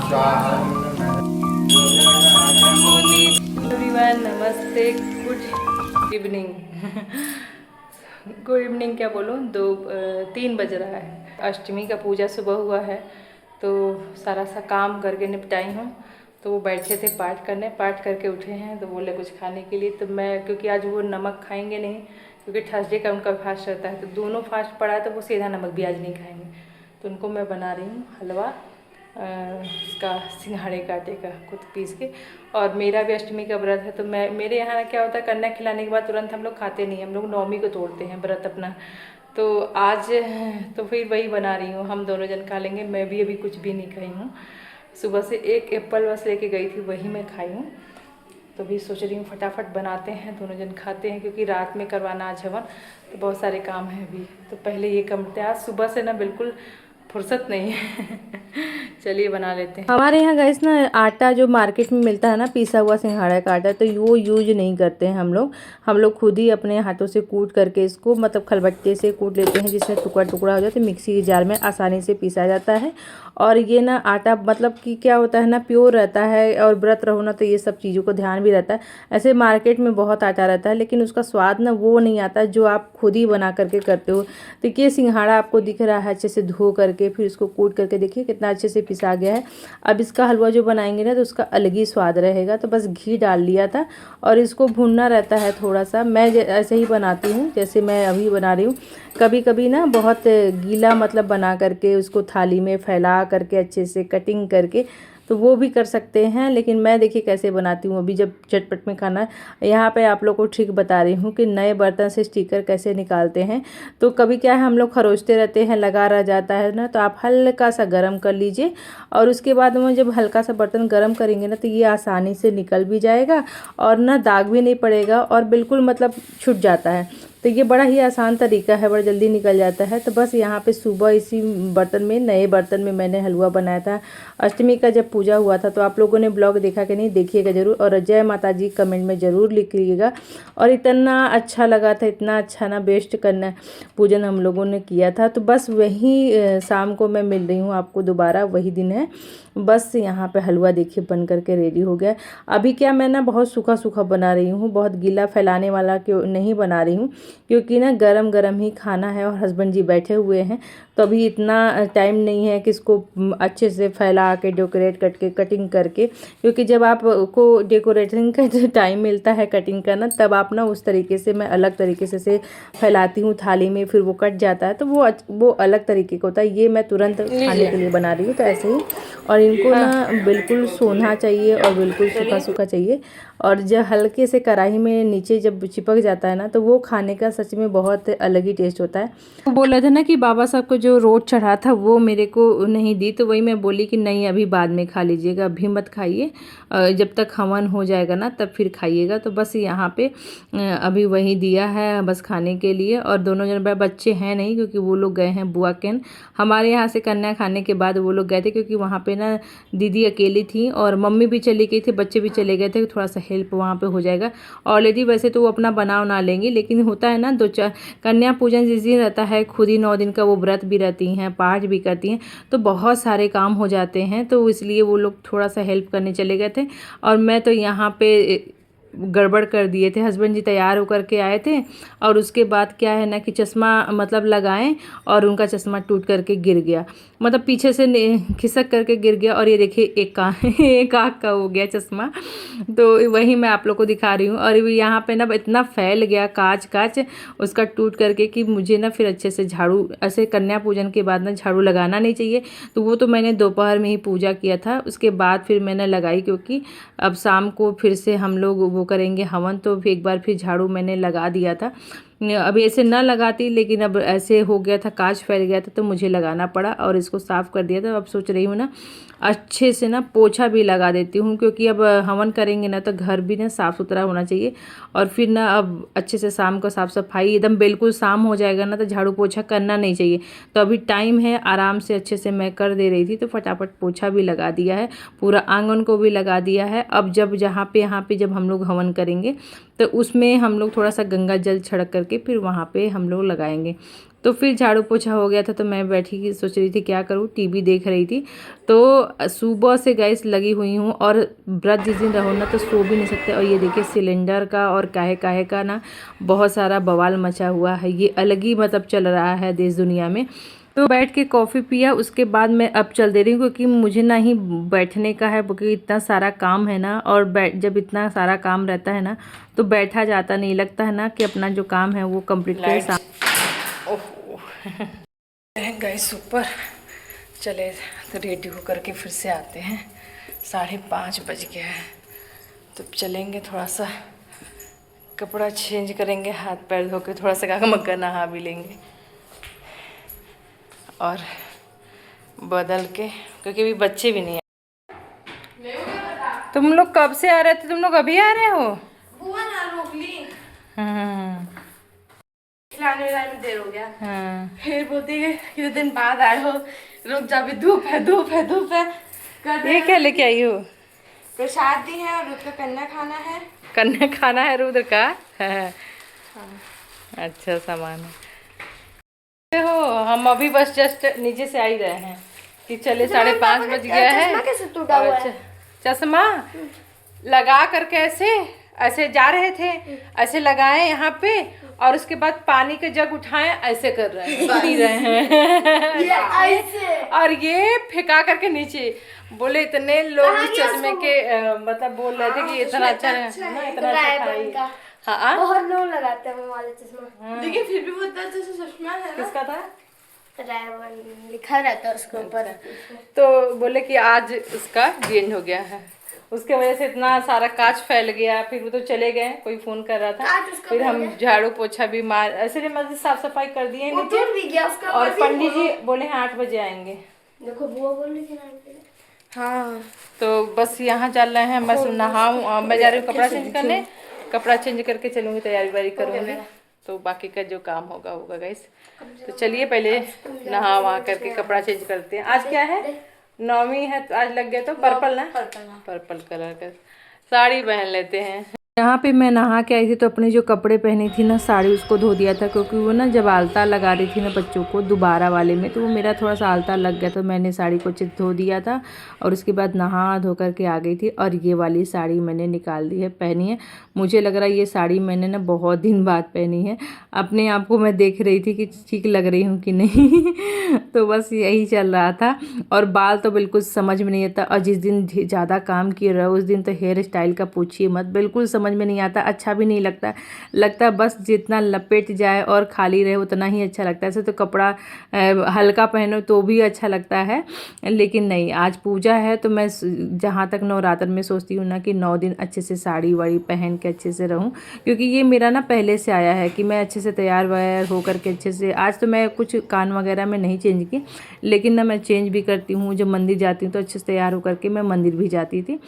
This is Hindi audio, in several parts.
एवरीवन, नमस्ते, गुड इवनिंग। गुड इवनिंग क्या बोलूँ, 3 बज रहा है। अष्टमी का पूजा सुबह हुआ है तो सारा सा काम करके निपटाई हूँ। तो वो बैठे थे पाठ करने, पाठ करके उठे हैं तो बोले कुछ खाने के लिए। तो मैं, क्योंकि आज वो नमक खाएंगे नहीं, क्योंकि थर्सडे का उनका फास्ट रहता है, तो दोनों फास्ट पड़ा है तो वो सीधा नमक भी आज नहीं खाएंगे। तो उनको मैं बना रही हूँ हलवा, इसका सिंघाड़े का आटे का खुद पीस के। और मेरा भी अष्टमी का व्रत है तो मैं, मेरे यहाँ क्या होता है, कन्या खिलाने के बाद तुरंत हम लोग खाते नहीं, हम लोग नवमी को तोड़ते हैं व्रत अपना। तो आज तो फिर वही बना रही हूँ, हम दोनों जन खा लेंगे। मैं भी अभी कुछ भी नहीं खाई हूँ, सुबह से एक एप्पल बस लेके गई थी, वही मैं खाई हूँ। तो भी सोच रही हूँ फटाफट बनाते हैं, दोनों जन खाते हैं, क्योंकि रात में करवाना आज हवन, तो बहुत सारे काम हैं अभी। तो पहले ये कमते, आज सुबह से ना बिल्कुल फुर्सत नहीं है। चलिए बना लेते हैं। हमारे यहाँ गैस ना आटा जो मार्केट में मिलता है ना, पिसा हुआ सिंघाड़ा का आटा, तो वो यूज नहीं करते हैं हम लोग खुद ही अपने हाथों से कूट करके इसको, मतलब खलबट्टे से कूट लेते हैं, जिसमें टुकड़ा टुकड़ा हो जाता है, मिक्सी के जार में आसानी से पीसा जाता है। और ये ना आटा मतलब कि क्या होता है ना, प्योर रहता है, और व्रत रहो ना तो ये सब चीज़ों को ध्यान भी रहता है। ऐसे मार्केट में बहुत आटा रहता है, लेकिन उसका स्वाद ना वो नहीं आता जो आप खुद ही बना करके करते हो। तो ये सिंघाड़ा आपको दिख रहा है अच्छे से धो करके, फिर इसको कूट करके देखिए कितना अच्छे से पिसा गया है। अब इसका हलवा जो बनाएंगे ना तो उसका अलग ही स्वाद रहेगा। तो बस घी डाल लिया था और इसको भूनना रहता है थोड़ा सा। मैं ऐसे ही बनाती हूँ जैसे मैं अभी बना रही हूँ। कभी कभी ना बहुत गीला मतलब बना करके उसको थाली में फैला करके अच्छे से कटिंग करके, तो वो भी कर सकते हैं। लेकिन मैं देखिए कैसे बनाती हूँ अभी, जब झटपट में खाना है। यहाँ पे आप लोग को ट्रिक बता रही हूँ कि नए बर्तन से स्टिकर कैसे निकालते हैं। तो कभी क्या है, हम लोग खरोचते रहते हैं, लगा रह जाता है ना, तो आप हल्का सा गर्म कर लीजिए, और उसके बाद में जब हल्का सा बर्तन गर्म करेंगे ना तो ये आसानी से निकल भी जाएगा, और ना दाग भी नहीं पड़ेगा, और बिल्कुल मतलब छूट जाता है। तो ये बड़ा ही आसान तरीका है, बड़ा जल्दी निकल जाता है। तो बस यहाँ पे सुबह इसी बर्तन में, नए बर्तन में मैंने हलवा बनाया था। अष्टमी का जब पूजा हुआ था, तो आप लोगों ने ब्लॉग देखा कि नहीं, देखिएगा ज़रूर, और जय माता जी कमेंट में ज़रूर लिखिएगा। और इतना अच्छा लगा था, इतना अच्छा ना, बेस्ट करना पूजन हम लोगों ने किया था। तो बस वही शाम को मैं मिल रही हूँ आपको दोबारा, वही दिन है। बस यहाँ पे हलवा देखिए बन करके रेडी हो गया। अभी क्या मैं ना बहुत सूखा सूखा बना रही हूँ, बहुत गीला फैलाने वाला क्यों नहीं बना रही हूँ, क्योंकि ना गरम गरम ही खाना है, और हस्बैंड जी बैठे हुए हैं, तो अभी इतना टाइम नहीं है कि इसको अच्छे से फैला के डेकोरेट करके कटिंग करके। क्योंकि जब आपको डेकोरेटिंग का जो टाइम मिलता है कटिंग का ना, तब आप ना उस तरीके से, मैं अलग तरीके से फैलाती हूँ थाली में, फिर वो कट जाता है, तो वो अलग तरीके का होता है। ये मैं तुरंत खाने के लिए बना रही हूँ, तो ऐसे ही। और इनको ना बिल्कुल सोना चाहिए और बिल्कुल सूखा सूखा चाहिए। और जब हल्के से कढ़ाई में नीचे जब चिपक जाता है ना, तो वो खाने का सच में बहुत अलग ही टेस्ट होता है। वो बोला था ना कि बाबा साहब को जो रोट चढ़ा था वो मेरे को नहीं दी, तो वही मैं बोली कि नहीं अभी बाद में खा लीजिएगा, अभी मत खाइए, जब तक हवन हो जाएगा ना तब फिर खाइएगा। तो बस यहाँ पे अभी वही दिया है बस खाने के लिए। और दोनों जन बच्चे हैं नहीं, क्योंकि वो लोग गए हैं बुआ के हमारे यहाँ से कन्या खाने के बाद वो लोग गए थे, क्योंकि वहाँ पे ना दीदी अकेली थी और मम्मी भी चली गई थी, बच्चे भी चले गए थे, थोड़ा सा हेल्प वहाँ पे हो जाएगा। ऑलरेडी वैसे तो वो अपना बना ना लेंगी, लेकिन होता है ना, दो चार कन्या पूजन जिस दिन रहता है, खुद ही 9 दिन का वो व्रत भी रहती हैं, पाठ भी करती हैं, तो बहुत सारे काम हो जाते हैं, तो इसलिए वो लोग थोड़ा सा हेल्प करने चले गए थे। और मैं तो यहाँ पे गड़बड़ कर दिए थे। हस्बैंड जी तैयार होकर के आए थे, और उसके बाद क्या है ना कि चश्मा मतलब लगाएं, और उनका चश्मा टूट करके गिर गया, मतलब पीछे से खिसक करके गिर गया, और ये देखिए एक आँख का हो गया चश्मा। तो वही मैं आप लोग को दिखा रही हूँ। और यहाँ पे ना इतना फैल गया कांच उसका टूट करके, कि मुझे ना फिर अच्छे से झाड़ू, ऐसे कन्या पूजन के बाद ना झाड़ू लगाना नहीं चाहिए। तो वो तो मैंने दोपहर में ही पूजा किया था, उसके बाद फिर मैंने लगाई, क्योंकि अब शाम को फिर से हम लोग वो करेंगे हवन, तो फिर एक बार फिर झाड़ू मैंने लगा दिया था। अभी ऐसे ना लगाती, लेकिन अब ऐसे हो गया था, कांच फैल गया था, तो मुझे लगाना पड़ा और इसको साफ़ कर दिया था। अब सोच रही हूँ ना अच्छे से ना पोछा भी लगा देती हूँ, क्योंकि अब हवन करेंगे ना तो घर भी ना साफ़ सुथरा होना चाहिए। और फिर ना अब अच्छे से शाम को साफ़ सफाई एकदम बिल्कुल शाम हो जाएगा ना, तो झाड़ू पोछा करना नहीं चाहिए। तो अभी टाइम है, आराम से अच्छे से मैं कर दे रही थी, तो फटाफट पोछा भी लगा दिया है, पूरा आंगन को भी लगा दिया है। अब जब यहाँ पे जब हम लोग हवन करेंगे, तो उसमें हम लोग थोड़ा सा गंगा जल छिड़क करके फिर वहाँ पे हम लोग लगाएंगे। तो फिर झाड़ू पोछा हो गया था तो मैं बैठी की सोच रही थी क्या करूँ, टीवी देख रही थी। तो सुबह से गैस लगी हुई हूँ और व्रत जिस दिन रहो ना तो सो भी नहीं सकते। और ये देखिए सिलेंडर का और काहे काहे का ना बहुत सारा बवाल मचा हुआ है, ये अलग ही मतलब चल रहा है देश दुनिया में। तो बैठ के कॉफ़ी पिया, उसके बाद मैं अब चल दे रही हूँ क्योंकि मुझे ना ही बैठने का है, क्योंकि इतना सारा काम है ना। और जब इतना सारा काम रहता है ना तो बैठा जाता नहीं, लगता है ना कि अपना जो काम है वो कंप्लीट करें। गैस ऊपर चले तो रेडी होकर के फिर से आते हैं। 5:30 बज गया है तो चलेंगे, थोड़ा सा कपड़ा चेंज करेंगे, हाथ पैर धो के थोड़ा सा काका मक्का नहा भी लेंगे और बदल के, क्योंकि अभी बच्चे भी नहीं आए। तुम लोग कब से आ रहे थे? तुम लोग अभी आ रहे हो? खिलाने में देर हो गया। हाँ। फिर बोलती है कितने दिन बाद आए हो, रुक जा भी, धूप है धूप है धूप है। ये क्या लेके आई हो? प्रसाद दी है और रुद्र का कन्या खाना है। कन्या खाना है रुद्र का? हाँ। अच्छा सामान है। हो हम अभी बस जस्ट नीचे से आ ही रहे हैं कि चले 5:30 बज गया है। चश्मा कैसे टूटा हुआ है? चश्मा लगा करके ऐसे ऐसे जा रहे थे, ऐसे लगाए यहाँ पे और उसके बाद पानी के जग उठाए, ऐसे कर रहे हैं, पी रहे हैं ये ऐसे। और ये फेंका करके नीचे। बोले इतने लोग चश्मे के मतलब बोल रहे थे कि इतना अच्छा है ना, इतना अच्छा था। हाँ बहुत लोग लगाते हैं वो वाला चश्मा, लेकिन फिर भी बहुत अच्छा चश्मा है। किसका था? रायवन लिखा रहता है उसके ऊपर। तो बोले कि आज उसका चेंज हो गया है, उसके वजह से इतना सारा कांच फैल गया। फिर वो तो चले गए, कोई फोन कर रहा था। फिर हम झाड़ू पोछा भी मार ऐसे मस्जिद साफ सफाई कर दिए नीचे। और पंडित जी बोले हैं 8 बजे आएंगे। देखो बुआ बोल रही थी। हाँ तो बस यहाँ चल रहे हैं, बस नहाऊँ, मैं जा रही हूँ कपड़ा चेंज करने, कपड़ा चेंज करके चलूँगी, तैयारी वारी करूँगी तो बाकी का जो काम होगा होगा गाइस। तो चलिए पहले नहा वहा करके कपड़ा चेंज करते हैं। आज क्या है? 9वीं है तो आज लग गया तो पर्पल ना, पर्पल कलर का साड़ी पहन लेते हैं। यहाँ पे मैं नहा के आई थी तो अपने जो कपड़े पहनी थी ना, साड़ी उसको धो दिया था, क्योंकि वो ना जब आलता लगा रही थी ना बच्चों को दोबारा वाले में, तो वो मेरा थोड़ा सा आलता लग गया, तो मैंने साड़ी को धो दिया था और उसके बाद नहा धो करके आ गई थी। और ये वाली साड़ी मैंने निकाल दी है, पहनी है। मुझे लग रहा है ये साड़ी मैंने ना बहुत दिन बाद पहनी है। अपने आप को मैं देख रही थी कि ठीक लग रही हूँ कि नहीं तो बस यही चल रहा था। और बाल तो बिल्कुल समझ में नहीं आता, और जिस दिन ज़्यादा काम किए रहा उस दिन तो हेयर स्टाइल का पूछिए मत, बिल्कुल समझ में नहीं आता, अच्छा भी नहीं लगता बस जितना लपेट जाए और खाली रहे उतना ही अच्छा लगता है। ऐसे तो कपड़ा हल्का पहनो तो भी अच्छा लगता है, लेकिन नहीं, आज पूजा है तो मैं जहाँ तक नवरात्र में सोचती हूँ ना कि 9 दिन अच्छे से साड़ी वाड़ी पहन के अच्छे से रहूँ, क्योंकि ये मेरा ना पहले से आया है कि मैं अच्छे से तैयार वैयार होकर के अच्छे से। आज तो मैं कुछ कान वगैरह में नहीं चेंज की, लेकिन ना मैं चेंज भी करती हूँ, जब मंदिर जाती हूँ तो अच्छे से तैयार होकर के मैं मंदिर भी जाती थी।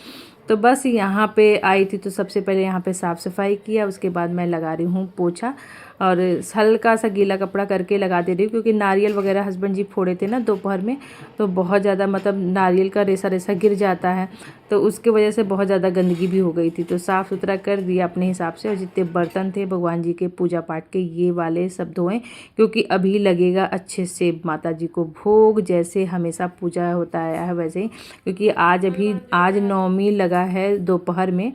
तो बस यहाँ पे आई थी तो सबसे पहले यहाँ पे साफ़ सफाई किया, उसके बाद मैं लगा रही हूँ पोछा और हल्का सा गीला कपड़ा करके लगा दे रही हूँ, क्योंकि नारियल वगैरह हस्बैंड जी फोड़े थे ना दोपहर में, तो बहुत ज़्यादा मतलब नारियल का रेसा रेसा गिर जाता है, तो उसके वजह से बहुत ज़्यादा गंदगी भी हो गई थी। तो साफ़ सुथरा कर दिया अपने हिसाब से, और जितने बर्तन थे भगवान जी के पूजा पाठ के ये वाले सब धोएं, क्योंकि अभी लगेगा अच्छे से माता जी को भोग, जैसे हमेशा पूजा होता आया है वैसे ही। क्योंकि आज 9वीं लगा है दोपहर में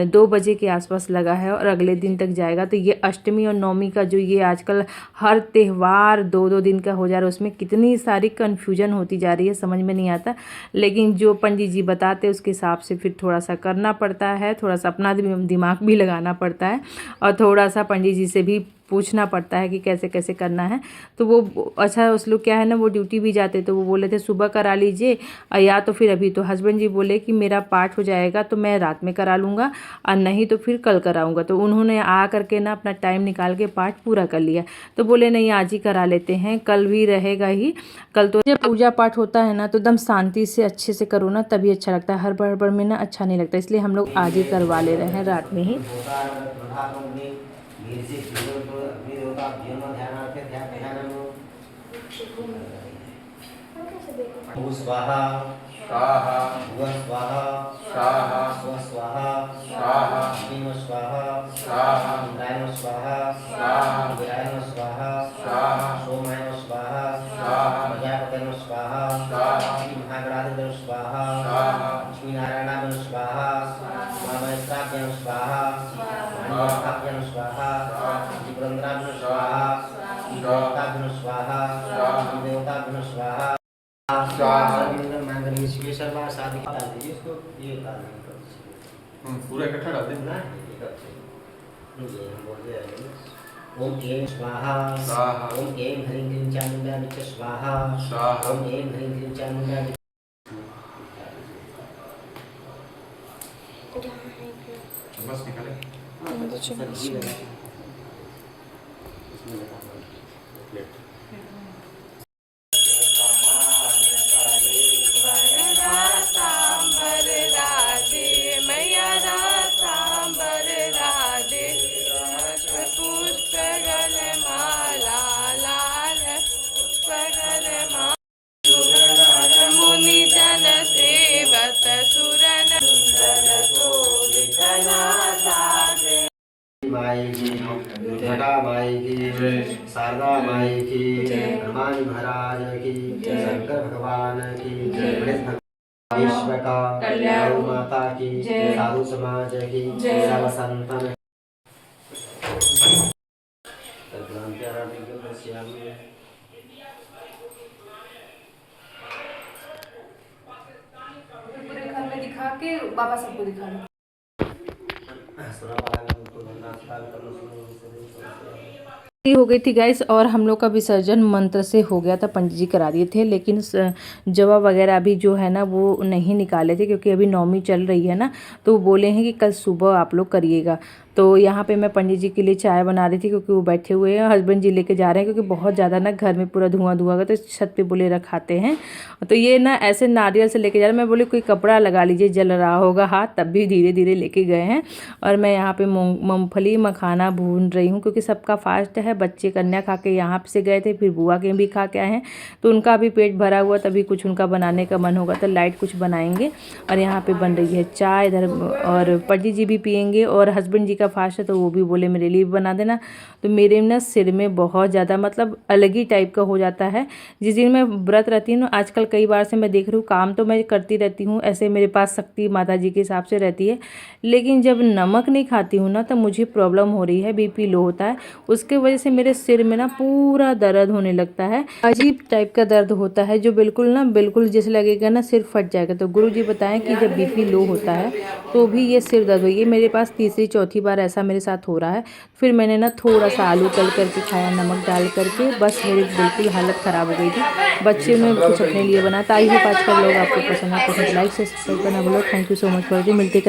2 बजे के आसपास लगा है और अगले दिन तक जाएगा। तो ये अष्टमी और 9वीं का जो ये आजकल हर त्यौहार 2-2 दिन का हो जा रहा है, उसमें कितनी सारी कन्फ्यूजन होती जा रही है, समझ में नहीं आता। लेकिन जो पंडित जी बताते हैं उसके हिसाब से फिर थोड़ा सा करना पड़ता है, थोड़ा सा अपना दिमाग भी लगाना पड़ता है, और थोड़ा सा पंडित जी से भी पूछना पड़ता है कि कैसे कैसे करना है। तो वो अच्छा उस लोग क्या है ना, वो ड्यूटी भी जाते, तो वो बोले थे सुबह करा लीजिए, या तो फिर अभी। तो हस्बैंड जी बोले कि मेरा पाठ हो जाएगा तो मैं रात में करा लूँगा, और नहीं तो फिर कल कराऊँगा। तो उन्होंने आ करके ना अपना टाइम निकाल के पाठ पूरा कर लिया। तो बोले नहीं आज ही करा लेते हैं, कल भी रहेगा ही। कल तो जब पूजा पाठ होता है ना तो एकदम शांति से अच्छे से करो ना, तभी अच्छा लगता है। हड़बड़ में ना अच्छा नहीं लगता, इसलिए हम लोग आज ही करवा ले रहे हैं रात में ही। भू स्वाहा स्वाहा भुव स्वाहा स्वाहा स्व स्वाहा स्वाहा अग्निम स्वाहा स्वाहा इंद्रायण स्वाहा स्वाहा वीरायण स्वाहा स्वाहा सोमाय स्वाहा स्वाहा प्रजापतय स्वाहा स्वाहा महागणाधिपतय स्वाहा स्वाहा लक्ष्मी नारायणाय स्वाहा महामहेश्वराय स्वाहा महादेवाय स्वाहा पुरंदराय स्वाहा देवताभ्य स्वाहा देवताभ्य स्वाहा मांगल्य शिवे सर्वा शादी डाल दीजिए इसको ये डाल दीजिए पूरा इकट्ठा डाल दें ना ओम ऐं स्वाहा स्वाहा ओम ऐं ह्रीं क्लीं चामुंडा नित्य स्वाहा स्वाहा ओम ऐं ह्रीं क्लीं चामुंडा बस निकाले माई की घटा माई की शारदा माई की हनुमान महाराज की शंकर भगवान की गणेश भगवान विश्व का गौ माता की साधु समाज की सब संतन पूरे घर में दिखा के बाबा सबको दिखा दो। हो गई थी गाइस और हम लोग का विसर्जन मंत्र से हो गया था, पंडित जी करा दिए थे, लेकिन जवा वगैरह अभी जो है ना वो नहीं निकाले थे क्योंकि अभी नौमी चल रही है ना, तो वो बोले हैं कि कल सुबह आप लोग करिएगा। तो यहाँ पे मैं पंडित जी के लिए चाय बना रही थी क्योंकि वो बैठे हुए हैं, हस्बैंड जी लेके जा रहे हैं क्योंकि बहुत ज़्यादा ना घर में पूरा धुआं गया, तो छत पे बोले रखाते हैं। तो ये ना ऐसे नारियल से लेके जा रहे हैं, मैं बोले कोई कपड़ा लगा लीजिए, जल रहा होगा हाथ, तब भी धीरे धीरे लेके गए हैं। और मैं यहाँ पे मूँगफली मखाना भून रही हूँ क्योंकि सबका फास्ट है, बच्चे कन्या खा के यहाँ से गए थे, फिर बुआ के भी खा के आए हैं, तो उनका भी पेट भरा हुआ, तभी कुछ उनका बनाने का मन होगा तो लाइट कुछ बनाएंगे। और यहाँ पे बन रही है चाय इधर, और पंडित जी भी पियेंगे, और हस्बैंड जी का फास्ट है तो वो भी बोले मेरे लिए भी बना देना। तो मेरे ना सिर में बहुत ज़्यादा मतलब अलग ही टाइप का हो जाता है जिस दिन मैं व्रत रहती हूँ। आजकल कई बार से मैं देख रही हूँ, काम तो मैं करती रहती हूँ, ऐसे मेरे पास शक्ति माता जी के हिसाब से रहती है, लेकिन जब नमक नहीं खाती हूँ ना तो मुझे प्रॉब्लम हो रही है, बीपी लो होता है, उसके वजह से मेरे सिर में ना पूरा दर्द होने लगता है, अजीब टाइप का दर्द होता है जो बिल्कुल जैसे लगेगा ना सिर फट जाएगा। तो गुरु जी बताएं कि जब बीपी लो होता है तो भी ये सिर दर्द हो, ये मेरे पास तीसरी चौथी बार ऐसा मेरे साथ हो रहा है। फिर मैंने ना थोड़ा सा आलू तल करके खाया नमक डाल करके, बस मेरी बिल्कुल हालत ख़राब हो गई थी। बच्चे ने कुछ अपने लिए बनाया। आई होप आज का लोग आपको पसंद है, लाइक सब्सक्राइब करना बोलो। Thank you so much for जी, मिलते